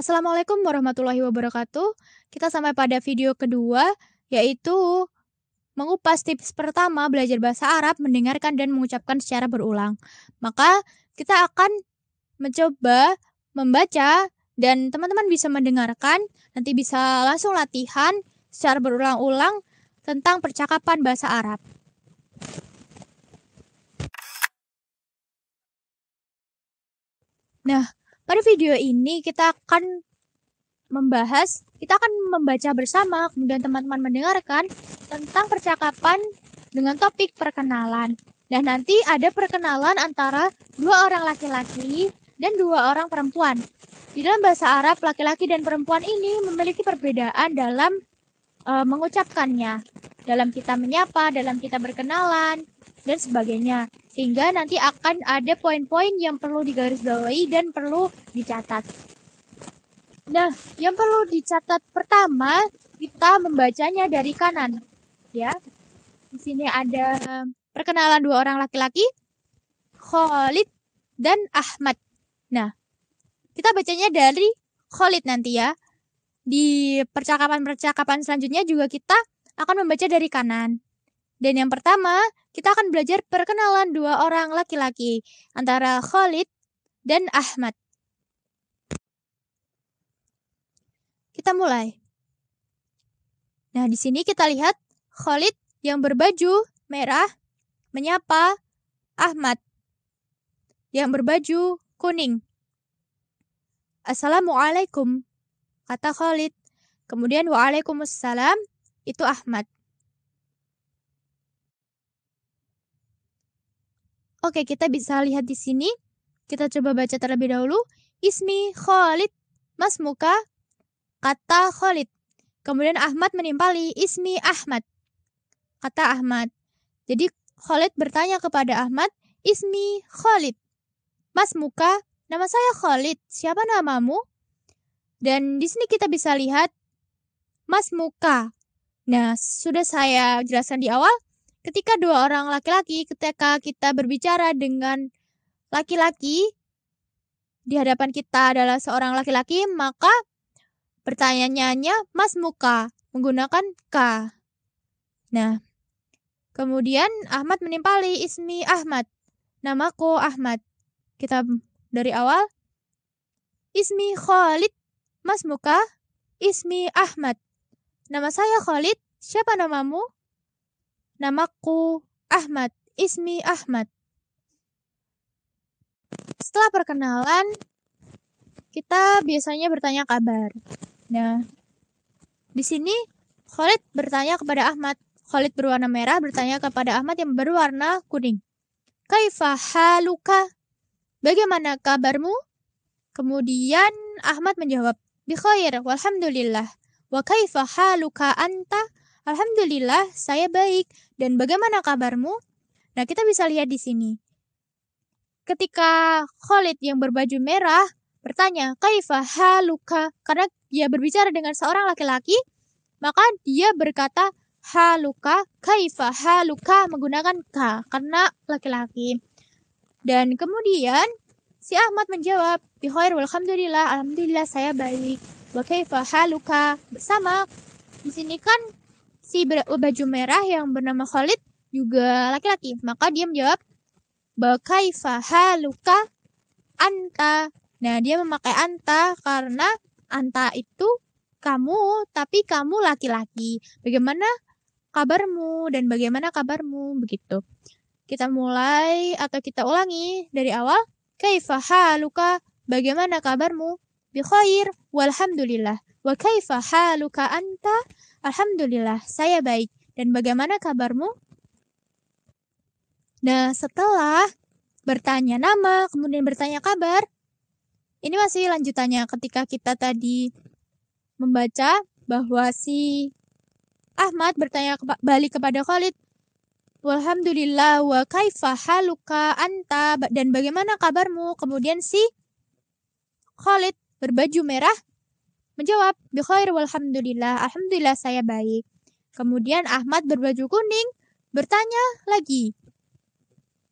Assalamualaikum warahmatullahi wabarakatuh. Kita sampai pada video kedua, yaitu mengupas tips pertama belajar bahasa Arab, mendengarkan dan mengucapkan secara berulang. Maka kita akan mencoba membaca dan teman-teman bisa mendengarkan, nanti bisa langsung latihan secara berulang-ulang tentang percakapan bahasa Arab. Nah, pada video ini kita akan membaca bersama, kemudian teman-teman mendengarkan tentang percakapan dengan topik perkenalan. Dan nanti ada perkenalan antara dua orang laki-laki dan dua orang perempuan. Di dalam bahasa Arab, laki-laki dan perempuan ini memiliki perbedaan dalam mengucapkannya. Dalam kita menyapa, dalam kita berkenalan, dan sebagainya. Sehingga nanti akan ada poin-poin yang perlu digarisbawahi dan perlu dicatat. Nah, yang perlu dicatat pertama, kita membacanya dari kanan. Ya. Di sini ada perkenalan dua orang laki-laki, Khalid dan Ahmad. Nah, kita bacanya dari Khalid nanti ya. Di percakapan-percakapan selanjutnya juga kita akan membaca dari kanan. Dan yang pertama, kita akan belajar perkenalan dua orang laki-laki antara Khalid dan Ahmad. Kita mulai. Nah, di sini kita lihat Khalid yang berbaju merah menyapa Ahmad yang berbaju kuning. Assalamualaikum, kata Khalid. Kemudian waalaikumsalam, itu Ahmad. Oke, kita bisa lihat di sini. Kita coba baca terlebih dahulu. Ismi Khalid, masmuka, kata Khalid. Kemudian Ahmad menimpali, ismi Ahmad, kata Ahmad. Jadi Khalid bertanya kepada Ahmad, ismi Khalid, masmuka, nama saya Khalid, siapa namamu? Dan di sini kita bisa lihat masmuka. Nah, sudah saya jelaskan di awal, ketika dua orang laki-laki, ketika kita berbicara dengan laki-laki, di hadapan kita adalah seorang laki-laki, maka pertanyaannya masmuka, menggunakan ka. Nah, kemudian Ahmad menimpali ismi Ahmad, namaku Ahmad. Kita dari awal, ismi Khalid, masmuka, ismi Ahmad. Nama saya Khalid, siapa namamu? Namaku Ahmad, ismi Ahmad. Setelah perkenalan, kita biasanya bertanya kabar. Nah, di sini Khalid bertanya kepada Ahmad. Khalid berwarna merah bertanya kepada Ahmad yang berwarna kuning. Kaifa haluka? Bagaimana kabarmu? Kemudian Ahmad menjawab, bi khair walhamdulillah. Wa kaifa haluka anta? Alhamdulillah, saya baik. Dan bagaimana kabarmu? Nah, kita bisa lihat di sini. Ketika Khalid yang berbaju merah bertanya, kaifa haluka? Karena dia berbicara dengan seorang laki-laki, maka dia berkata haluka, kaifa haluka, menggunakan ka karena laki-laki. Dan kemudian si Ahmad menjawab, bi khair walhamdulillah, alhamdulillah saya baik. Wa kaifa haluka, bersama. Di sini kan si baju merah yang bernama Khalid juga laki-laki, maka dia menjawab ba kaifa haluka anta. Nah, dia memakai anta karena anta itu kamu, tapi kamu laki-laki. Bagaimana kabarmu dan bagaimana kabarmu, begitu. Kita mulai atau kita ulangi dari awal. Kaifa haluka, bagaimana kabarmu? Bi khair walhamdulillah. Wa kaifa haluka anta? Alhamdulillah, saya baik. Dan bagaimana kabarmu? Nah, setelah bertanya nama, kemudian bertanya kabar, ini masih lanjutannya ketika kita tadi membaca bahwa si Ahmad bertanya balik kepada Khalid, walhamdulillah wa kaifa haluka anta, dan bagaimana kabarmu? Kemudian si Khalid berbaju merah menjawab, bi khair walhamdulillah, alhamdulillah saya baik. Kemudian Ahmad berbaju kuning bertanya lagi,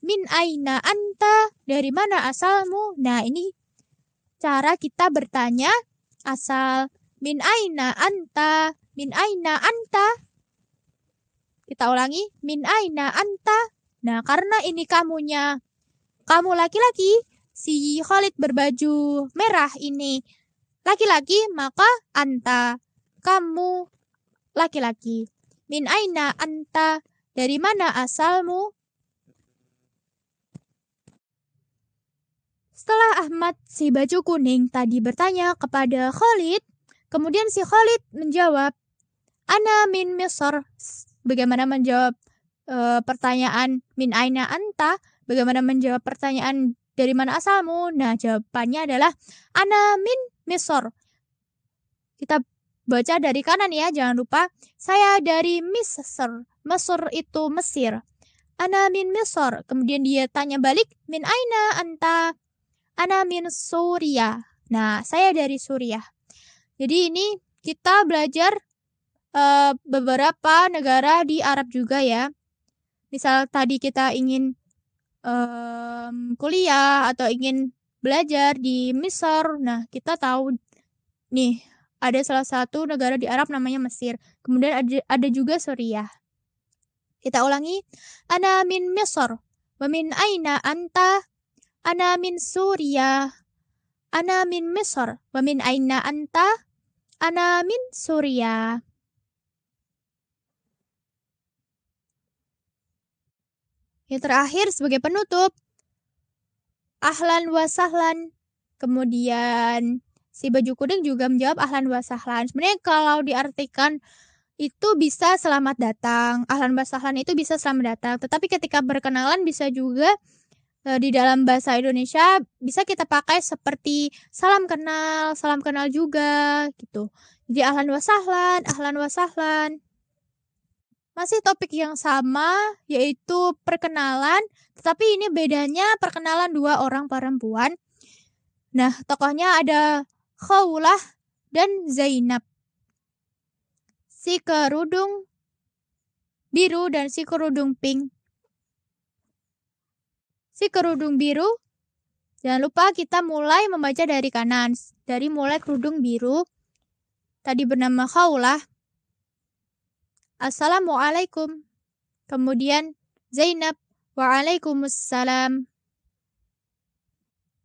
min aina anta, dari mana asalmu? Nah, ini cara kita bertanya asal. Min aina anta. Min aina anta. Kita ulangi. Min aina anta. Nah, karena ini kamunya kamu laki-laki, si Khalid berbaju merah ini laki-laki, maka anta, kamu laki-laki. Min aina anta, dari mana asalmu? Setelah Ahmad si baju kuning tadi bertanya kepada Khalid, kemudian si Khalid menjawab, Ana min Misr. Bagaimana menjawab pertanyaan min aina anta? Bagaimana menjawab pertanyaan dari mana asalmu? Nah, jawabannya adalah Ana min Misr. Kita baca dari kanan ya, jangan lupa. Saya dari Misr. Mesir itu Mesir. Ana min Misr. Kemudian dia tanya balik, min aina anta? Ana min Suriah. Nah, saya dari Suriah. Jadi ini kita belajar beberapa negara di Arab juga ya. Misal tadi kita ingin kuliah atau ingin belajar di Mesir. Nah, kita tahu nih ada salah satu negara di Arab namanya Mesir. Kemudian ada juga Suriah. Kita ulangi. Ana min Mesir. Wa min aina anta? Ana min Suriah. Ana min Mesir. Wa min aina anta? Ana min Suriah. Yang terakhir sebagai penutup, ahlan wa sahlan. Kemudian si baju kuning juga menjawab ahlan wa sahlan. Sebenarnya kalau diartikan itu bisa selamat datang. Ahlan wa sahlan itu bisa selamat datang. Tetapi ketika berkenalan bisa juga di dalam bahasa Indonesia bisa kita pakai seperti salam kenal juga gitu. Jadi ahlan wa sahlan, ahlan wa sahlan. Masih topik yang sama, yaitu perkenalan. Tetapi ini bedanya perkenalan dua orang perempuan. Nah, tokohnya ada Khawlah dan Zainab. Si kerudung biru dan si kerudung pink. Si kerudung biru, jangan lupa kita mulai membaca dari kanan. Dari mulai kerudung biru. Tadi bernama Khawlah. Assalamualaikum. Kemudian Zainab, waalaikumsalam.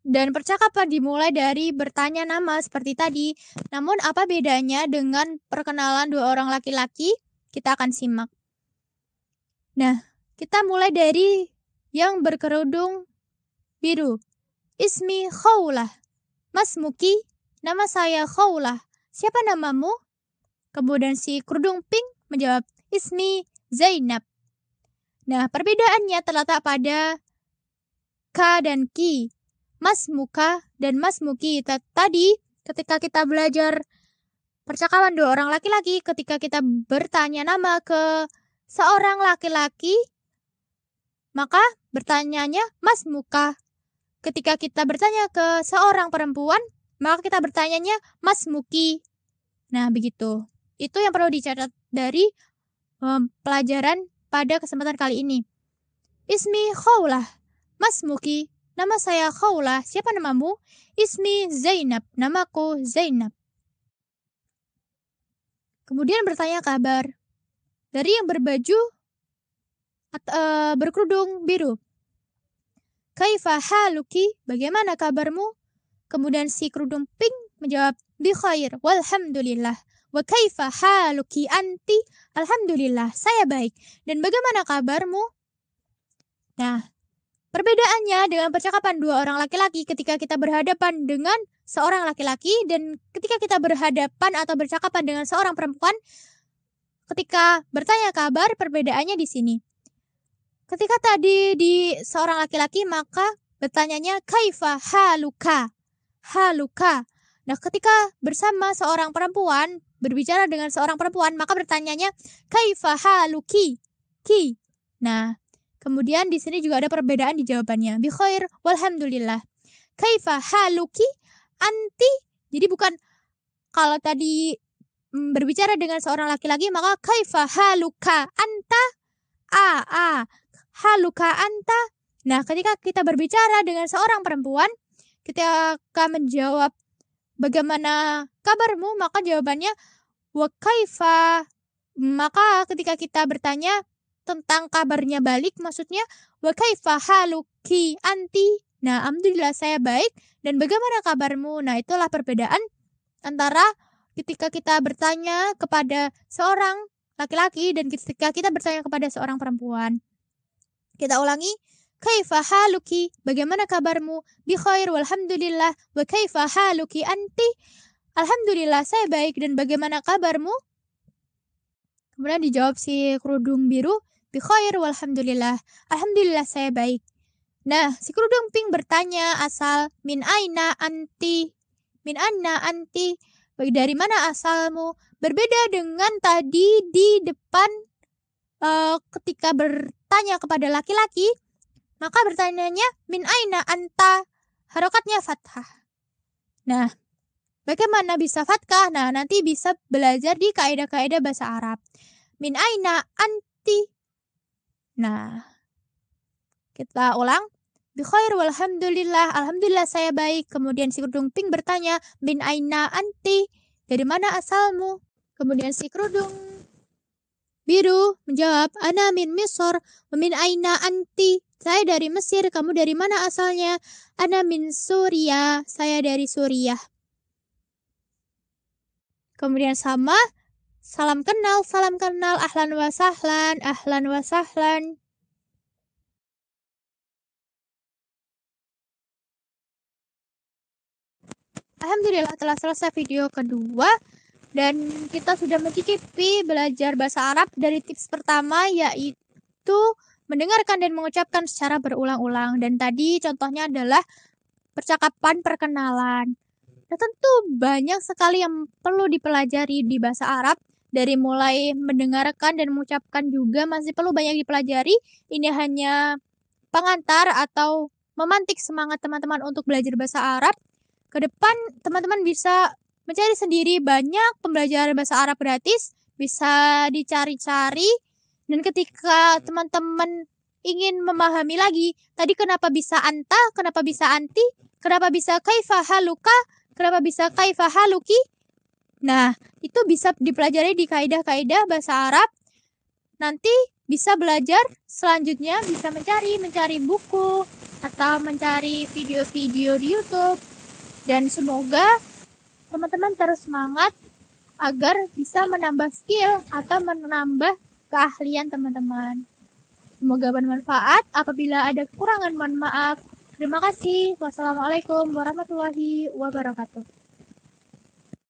Dan percakapan dimulai dari bertanya nama seperti tadi. Namun apa bedanya dengan perkenalan dua orang laki-laki? Kita akan simak. Nah, kita mulai dari yang berkerudung biru. Ismi Khawlah. Masmuki, nama saya Khawlah. Siapa namamu? Kemudian si kerudung pink menjawab, Ismi Zainab. Nah, perbedaannya terletak pada ka dan ki. Masmuka dan masmuki. Tadi ketika kita belajar percakapan dua orang laki-laki, ketika kita bertanya nama ke seorang laki-laki, maka bertanyanya masmuka. Ketika kita bertanya ke seorang perempuan, maka kita bertanyanya masmuki. Nah, begitu. Itu yang perlu dicatat dari pelajaran pada kesempatan kali ini. Ismi Khawlah. Masmuki. Nama saya Khawlah. Siapa namamu? Ismi Zainab. Namaku Zainab. Kemudian bertanya kabar. Dari yang berbaju berkerudung biru. Kaifa haluki? Bagaimana kabarmu? Kemudian si kerudung pink menjawab, bi khair walhamdulillah. Wa kaifa haluki anti? Alhamdulillah, saya baik. Dan bagaimana kabarmu? Nah, perbedaannya dengan percakapan dua orang laki-laki ketika kita berhadapan dengan seorang laki-laki dan ketika kita berhadapan atau bercakapan dengan seorang perempuan, ketika bertanya kabar, perbedaannya di sini. Ketika tadi di seorang laki-laki, maka bertanyanya kaifa haluka? Haluka. Nah, ketika bersama seorang perempuan, berbicara dengan seorang perempuan, maka bertanyanya kaifa haluki? Ki. Nah, kemudian di sini juga ada perbedaan di jawabannya. Bi khair walhamdulillah. Kaifa haluki? Anti. Jadi bukan kalau tadi berbicara dengan seorang laki-laki, maka kaifa haluka anta? Haluka anta. Nah, ketika kita berbicara dengan seorang perempuan, ketika menjawab bagaimana kabarmu? Maka jawabannya wa kaifa. Maka ketika kita bertanya tentang kabarnya balik, maksudnya wa kaifa haluki anti. Nah, alhamdulillah saya baik, dan bagaimana kabarmu? Nah, itulah perbedaan antara ketika kita bertanya kepada seorang laki-laki dan ketika kita bertanya kepada seorang perempuan. Kita ulangi. Kaifa haluki? Bagaimana kabarmu? Bi khair walhamdulillah. Wa kaifa haluki anti? Alhamdulillah saya baik, dan bagaimana kabarmu? Kemudian dijawab si kerudung biru, bi khair walhamdulillah. Alhamdulillah saya baik. Nah, si kerudung pink bertanya asal min aina anti? Min anna anti? Dari mana asalmu? Berbeda dengan tadi di depan ketika bertanya kepada laki-laki, maka bertanyanya min aina anta? Harokatnya fathah. Nah, bagaimana bisa fathah? Nah, nanti bisa belajar di kaidah-kaidah bahasa Arab. Min aina anti? Nah, kita ulang. Bi khair walhamdulillah. Alhamdulillah saya baik. Kemudian si kerudung pink bertanya, min aina anti? Dari mana asalmu? Kemudian si kerudung biru menjawab, ana min Misr. Wa min aina anti? Saya dari Mesir. Kamu dari mana asalnya? Ana min Suriah. Saya dari Suriah. Kemudian sama, salam kenal, ahlan wa sahlan, ahlan wa sahlan. Alhamdulillah telah selesai video kedua, dan kita sudah mencicipi belajar bahasa Arab dari tips pertama, yaitu mendengarkan dan mengucapkan secara berulang-ulang. Dan tadi contohnya adalah percakapan perkenalan. Nah, tentu banyak sekali yang perlu dipelajari di bahasa Arab. Dari mulai mendengarkan dan mengucapkan juga masih perlu banyak dipelajari. Ini hanya pengantar atau memantik semangat teman-teman untuk belajar bahasa Arab. Ke depan teman-teman bisa mencari sendiri banyak pembelajaran bahasa Arab gratis, bisa dicari-cari. Dan ketika teman-teman ingin memahami lagi, tadi kenapa bisa anta, kenapa bisa anti, kenapa bisa kaifa haluka, kenapa bisa kaifa haluki. Nah, itu bisa dipelajari di kaidah-kaidah bahasa Arab. Nanti bisa belajar selanjutnya, bisa mencari buku atau mencari video-video di YouTube. Dan semoga teman-teman terus semangat agar bisa menambah skill atau menambah keahlian teman-teman. Semoga bermanfaat. Apabila ada kekurangan, mohon maaf. Terima kasih. Wassalamualaikum warahmatullahi wabarakatuh.